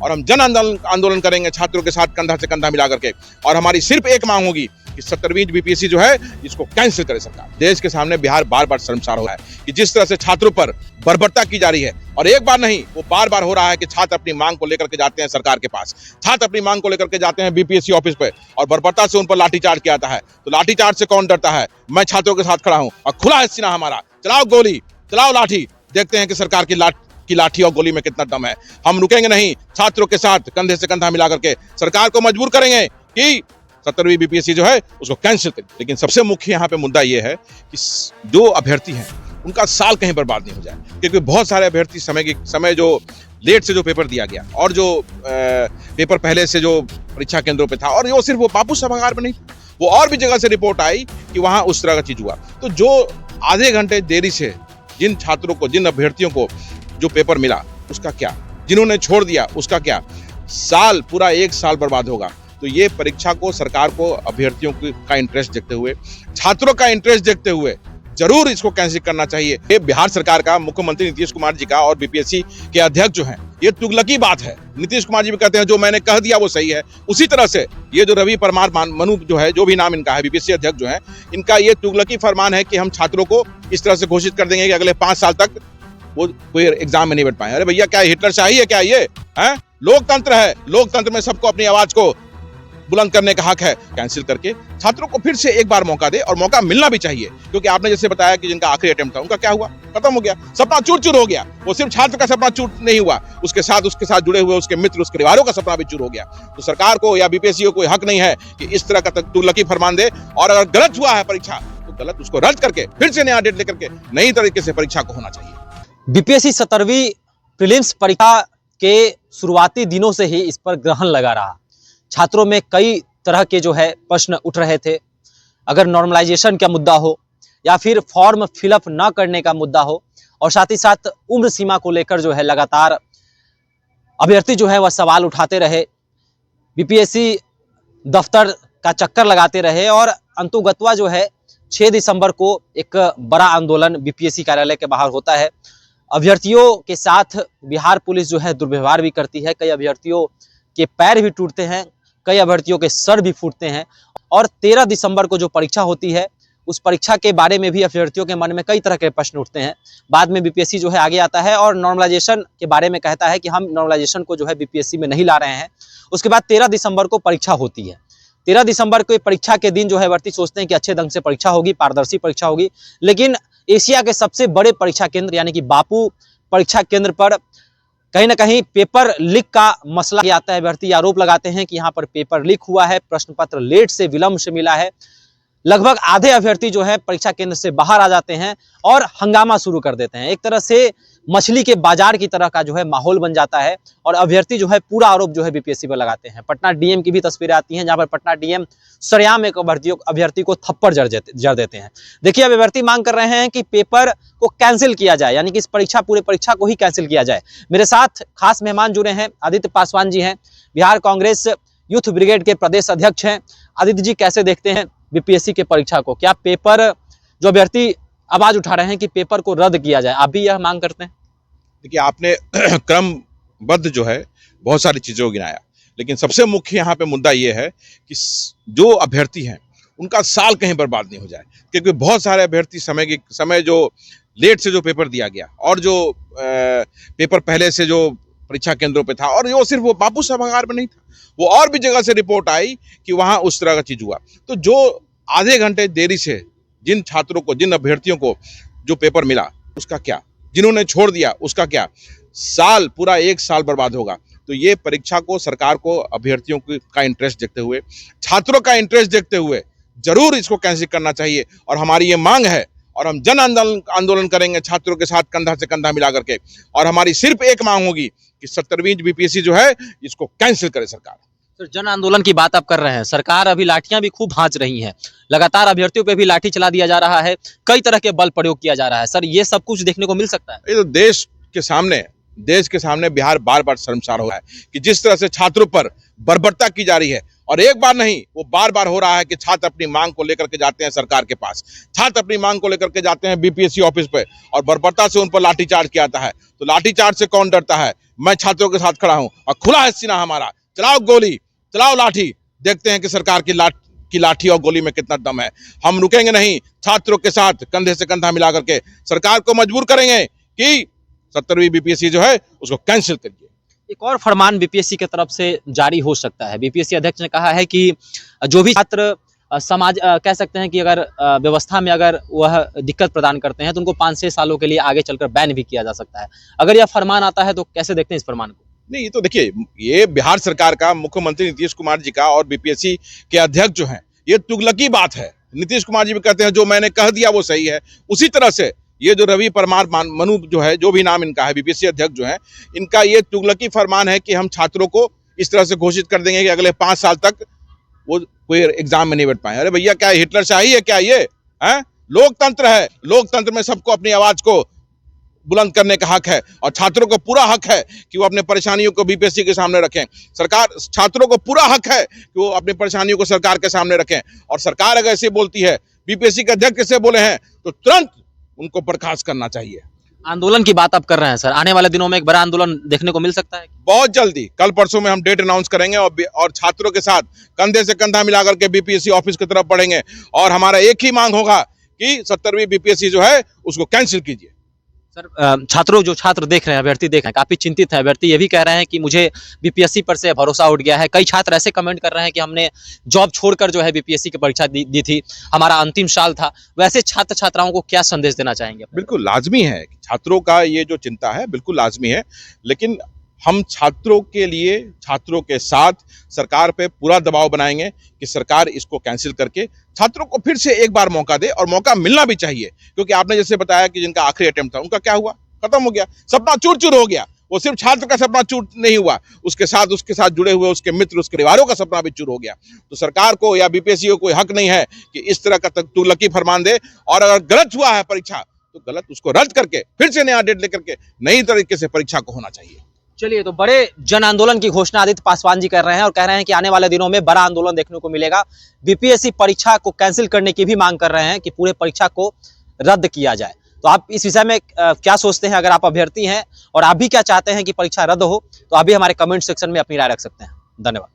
और हम जन आंदोलन करेंगे छात्रों के साथ कंधा से कंधा मिला करके। और हमारी सिर्फ एक मांग होगी कि 70वीं बीपीएससी जो है इसको कैंसिल करे सरकार। देश के सामने बिहार बार बार शर्मसार हो रहा है कि जिस तरह से छात्रों पर बर्बरता की जा रही है, और एक बार नहीं वो बार बार हो रहा है कि छात्र अपनी मांग को लेकर के जाते हैं सरकार के पास, छात्र अपनी मांग को लेकर के जाते हैं बीपीएससी ऑफिस पे और बर्बरता से उन पर लाठीचार्ज किया जाता है। तो लाठीचार्ज से कौन डरता है? मैं छात्रों के साथ खड़ा हूं और खुला है सीना हमारा। चलाओ गोली, चलाओ लाठी, देखते हैं कि सरकार की लाठी और गोली में कितना दम है। हम रुकेंगे नहीं, छात्रों के साथ कंधे से कंधा मिला करके सरकार को मजबूर करेंगे कि 70वीं बीपीएससी जो है उसको कैंसिल करें। लेकिन सबसे मुख्य यहाँ पे मुद्दा ये है कि जो अभ्यर्थी हैं उनका साल कहीं बर्बाद नहीं हो जाए, क्योंकि बहुत सारे अभ्यर्थी समय जो लेट से जो पेपर दिया गया और जो पेपर पहले से जो परीक्षा केंद्रों पे था, और वो सिर्फ वो बापू सभागार में नहीं, वो और भी जगह से रिपोर्ट आई कि वहां उस तरह का चीज हुआ। तो जो आधे घंटे देरी से जिन छात्रों को, जिन अभ्यर्थियों को जो पेपर मिला उसका क्या, जिन्होंने छोड़ दिया उसका क्या, पूरा एक साल बर्बाद होगा। तो ये परीक्षा को, सरकार को अभ्यर्थियों का इंटरेस्ट देखते हुए, छात्रों का इंटरेस्ट देखते हुए जरूर इसको कैंसिल करना चाहिए। ये बिहार सरकार का, मुख्यमंत्री नीतीश कुमार जी का और बीपीएससी के अध्यक्ष जो हैं, ये तुगलकी बात है। नीतीश कुमार जी भी कहते हैं जो मैंने कह दिया वो सही है, उसी तरह से ये जो रवि परमार मनु जो है, जो भी नाम इनका है, बीपीएससी अध्यक्ष जो है, इनका ये तुगलकी फरमान है कि हम छात्रों को इस तरह से घोषित कर देंगे कि अगले 5 साल तक वो कोई एग्जाम में नहीं बैठ पाए। अरे भैया, क्या हिटलरशाही है क्या ये है? लोकतंत्र है, लोकतंत्र में सबको अपनी आवाज को बुलंद करने का हक है। कैंसिल करके छात्रों को फिर से एक बार मौका दे, और मौका मिलना भी चाहिए, क्योंकि आपने जैसे बताया कि जिनका आखिरी अटेम्प्ट था उनका क्या हुआ, खत्म हो गया, सपना चूर-चूर हो गया। वो सिर्फ छात्र का सपना चूर नहीं हुआ, उसके साथ जुड़े हुए उसके मित्र, उसके परिवारों का सपना भी चूर हो गया। तो सरकार को या बीपीएससी को कोई हक नहीं है कि इस तरह का तुगलकी फरमान दे, और अगर गलत हुआ है परीक्षा तो गलत उसको रद्द करके फिर से नया डेट लेकर के नई तरीके से परीक्षा को होना चाहिए। बीपीएससी 70वीं प्रीलिम्स परीक्षा के शुरुआती दिनों से ही इस पर ग्रहण लगा रहा। छात्रों में कई तरह के जो है प्रश्न उठ रहे थे। अगर नॉर्मलाइजेशन का मुद्दा हो या फिर फॉर्म फिलअप न करने का मुद्दा हो, और साथ ही साथ उम्र सीमा को लेकर जो है लगातार अभ्यर्थी जो है वह सवाल उठाते रहे, बीपीएससी दफ्तर का चक्कर लगाते रहे, और अंतुगतवा जो है 6 दिसंबर को एक बड़ा आंदोलन बीपीएससी कार्यालय के बाहर होता है। अभ्यर्थियों के साथ बिहार पुलिस जो है दुर्व्यवहार भी करती है, कई अभ्यर्थियों के पैर भी टूटते हैं, कई अभ्यर्थियों के सर भी फूटते हैं। और 13 दिसंबर को जो परीक्षा होती है, उस परीक्षा के बारे में भी अभ्यर्थियों के मन में कई तरह के प्रश्न उठते हैं। बाद में बीपीएससी जो है आगे आता है और नॉर्मलाइजेशन के बारे में कहता है कि हम नॉर्मलाइजेशन को जो है बीपीएससी में नहीं ला रहे हैं। उसके बाद 13 दिसंबर को परीक्षा होती है। 13 दिसंबर को परीक्षा के दिन जो है अभ्यर्थी सोचते हैं कि अच्छे ढंग से परीक्षा होगी, पारदर्शी परीक्षा होगी, लेकिन एशिया के सबसे बड़े परीक्षा केंद्र यानी कि बापू परीक्षा केंद्र पर कहीं ना कहीं पेपर लीक का मसला आता है। अभ्यर्थी आरोप लगाते हैं कि यहाँ पर पेपर लीक हुआ है, प्रश्न पत्र लेट से, विलंब से मिला है। लगभग आधे अभ्यर्थी जो है परीक्षा केंद्र से बाहर आ जाते हैं और हंगामा शुरू कर देते हैं। एक तरह से मछली के बाजार की तरह का जो है माहौल बन जाता है, और अभ्यर्थी जो है पूरा आरोप जो है बीपीएससी पर लगाते हैं। पटना डीएम की भी तस्वीरें आती हैं, जहां पर पटना डीएम सरेआम एक अभ्यर्थी को थप्पड़ जड़ देते हैं। देखिए, अब अभ्यर्थी मांग कर रहे हैं कि पेपर को कैंसिल किया जाए, यानी कि इस पूरे परीक्षा को ही कैंसिल किया जाए। मेरे साथ खास मेहमान जुड़े हैं, आदित्य पासवान जी हैं, बिहार कांग्रेस यूथ ब्रिगेड के प्रदेश अध्यक्ष हैं। आदित्य जी, कैसे देखते हैं बीपीएससी के परीक्षा को? क्या पेपर, जो अभ्यर्थी आवाज उठा रहे हैं कि पेपर को रद्द किया जाए, आप भी यह मांग करते हैं? देखिए, आपने क्रमबद्ध जो है बहुत सारी चीजों को गिनाया, लेकिन सबसे मुख्य यहाँ पे मुद्दा ये है कि जो अभ्यर्थी हैं उनका साल कहीं बर्बाद नहीं हो जाए, क्योंकि बहुत सारे अभ्यर्थी समय जो लेट से जो पेपर दिया गया और जो पेपर पहले से जो परीक्षा केंद्रों पे था, और वो सिर्फ वो बापू सभागार में नहीं था, वो और भी जगह से रिपोर्ट आई कि वहां उस तरह का चीज हुआ। तो जो आधे घंटे देरी से जिन छात्रों को, जिन अभ्यर्थियों को जो पेपर मिला उसका क्या, जिन्होंने छोड़ दिया उसका क्या, पूरा एक साल बर्बाद होगा। तो ये परीक्षा को, सरकार को अभ्यर्थियों का इंटरेस्ट देखते हुए, छात्रों का इंटरेस्ट देखते हुए जरूर इसको कैंसिल करना चाहिए। और हमारी ये मांग है, और हम जन आंदोलन करेंगे छात्रों के साथ कंधा से कंधा मिला करके। और हमारी सिर्फ एक मांग होगी कि 70वीं बीपीएससी जो है इसको कैंसिल करे सरकार। सर, जन आंदोलन की बात आप कर रहे हैं, सरकार अभी लाठियां भी खूब भांज रही है, लगातार अभ्यर्थियों पे भी लाठी चला दिया जा रहा है, कई तरह के बल प्रयोग किया जा रहा है। सर, ये सब कुछ देखने को मिल सकता है? ये तो देश के सामने बिहार बार बार शर्मसार हो रहा है कि जिस तरह से छात्रों पर बर्बरता की जा रही है, और एक बार नहीं वो बार बार हो रहा है कि छात्र अपनी मांग को लेकर के जाते हैं सरकार के पास, छात्र अपनी मांग को लेकर के जाते हैं बीपीएससी ऑफिस पे और बर्बरता से उन पर लाठीचार्ज किया जाता है। तो लाठीचार्ज से कौन डरता है? मैं छात्रों के साथ खड़ा हूं और खुला है सीना हमारा। चलाओ गोली, चलाओ लाठी, देखते हैं कि सरकार की लाठी और गोली में कितना दम है। हम रुकेंगे नहीं, छात्रों के साथ कंधे से कंधा मिला करके सरकार को मजबूर करेंगे कि 70वीं बीपीएससी जो है उसको कैंसिल करिए। एक और फरमान बीपीएससी की तरफ से जारी हो सकता है। बीपीएससी अध्यक्ष ने कहा है कि जो भी छात्र समाज कह सकते हैं कि अगर व्यवस्था में अगर वह दिक्कत प्रदान करते हैं तो उनको 5-6 सालों के लिए आगे चलकर बैन भी किया जा सकता है। अगर यह फरमान आता है तो कैसे देखते हैं इस फरमान को? नहीं, ये तो देखिए, ये बिहार सरकार का, मुख्यमंत्री नीतीश कुमार जी का और बीपीएससी के अध्यक्ष जो हैं, ये तुगलकी बात है। नीतीश कुमार जी भी कहते हैं जो मैंने कह दिया वो सही है। उसी तरह से ये जो रवि परमार मनु जो है, जो भी नाम इनका है, बीपीएससी अध्यक्ष जो है, इनका ये तुगलकी फरमान है कि हम छात्रों को इस तरह से घोषित कर देंगे कि अगले 5 साल तक वो कोई एग्जाम में नहीं बैठ पाए। अरे भैया, क्या हिटलरशाही है क्या ये है? लोकतंत्र है, लोकतंत्र में सबको अपनी आवाज को बुलंद करने का हक है और छात्रों को पूरा हक है कि वो अपने परेशानियों को बीपीएससी के सामने रखें। छात्रों को पूरा हक है कि वो अपनी परेशानियों को सरकार के सामने रखें। और सरकार अगर ऐसे बोलती है, बीपीएससी के अध्यक्ष ऐसे बोले हैं, तो तुरंत उनको बर्खास्त करना चाहिए। आंदोलन की बात आप कर रहे हैं सर, आने वाले दिनों में एक बड़ा आंदोलन देखने को मिल सकता है? बहुत जल्दी, कल परसों में हम डेट अनाउंस करेंगे और छात्रों के साथ कंधे से कंधा मिलाकर के बीपीएससी ऑफिस की तरफ बढ़ेंगे और हमारा एक ही मांग होगा कि 70वीं बीपीएससी जो है उसको कैंसिल कीजिए। सर, छात्र देख रहे हैं, अभ्यर्थी देख रहे हैं, काफी चिंतित है। अभ्यर्थी ये भी कह रहे हैं कि मुझे बीपीएससी पर से भरोसा उठ गया है। कई छात्र ऐसे कमेंट कर रहे हैं कि हमने जॉब छोड़कर जो है बीपीएससी की परीक्षा दी थी, हमारा अंतिम साल था। वैसे छात्र छात्राओं को क्या संदेश देना चाहेंगे? बिल्कुल लाजमी है, छात्रों का ये जो चिंता है बिल्कुल लाजमी है, लेकिन हम छात्रों के लिए, छात्रों के साथ सरकार पे पूरा दबाव बनाएंगे कि सरकार इसको कैंसिल करके छात्रों को फिर से एक बार मौका दे, और मौका मिलना भी चाहिए। क्योंकि आपने जैसे बताया कि जिनका आखिरी अटेम्प्ट था, उनका क्या हुआ? खत्म हो गया, सपना चूर चूर हो गया। वो सिर्फ छात्र का सपना चूर नहीं हुआ, उसके साथ जुड़े हुए उसके मित्र, उसके परिवारों का सपना भी चूर हो गया। तो सरकार को या बीपीएससी को कोई हक नहीं है कि इस तरह का तुगलकी फरमान दे, और अगर गलत हुआ है परीक्षा तो गलत उसको रद्द करके फिर से नया डेट लेकर के नई तरीके से परीक्षा को होना चाहिए। चलिए, तो बड़े जन आंदोलन की घोषणा आदित्य पासवान जी कर रहे हैं और कह रहे हैं कि आने वाले दिनों में बड़ा आंदोलन देखने को मिलेगा। बीपीएससी परीक्षा को कैंसिल करने की भी मांग कर रहे हैं कि पूरे परीक्षा को रद्द किया जाए। तो आप इस विषय में क्या सोचते हैं? अगर आप अभ्यर्थी हैं और आप भी क्या चाहते हैं कि परीक्षा रद्द हो, तो आप भी हमारे कमेंट सेक्शन में अपनी राय रख सकते हैं। धन्यवाद।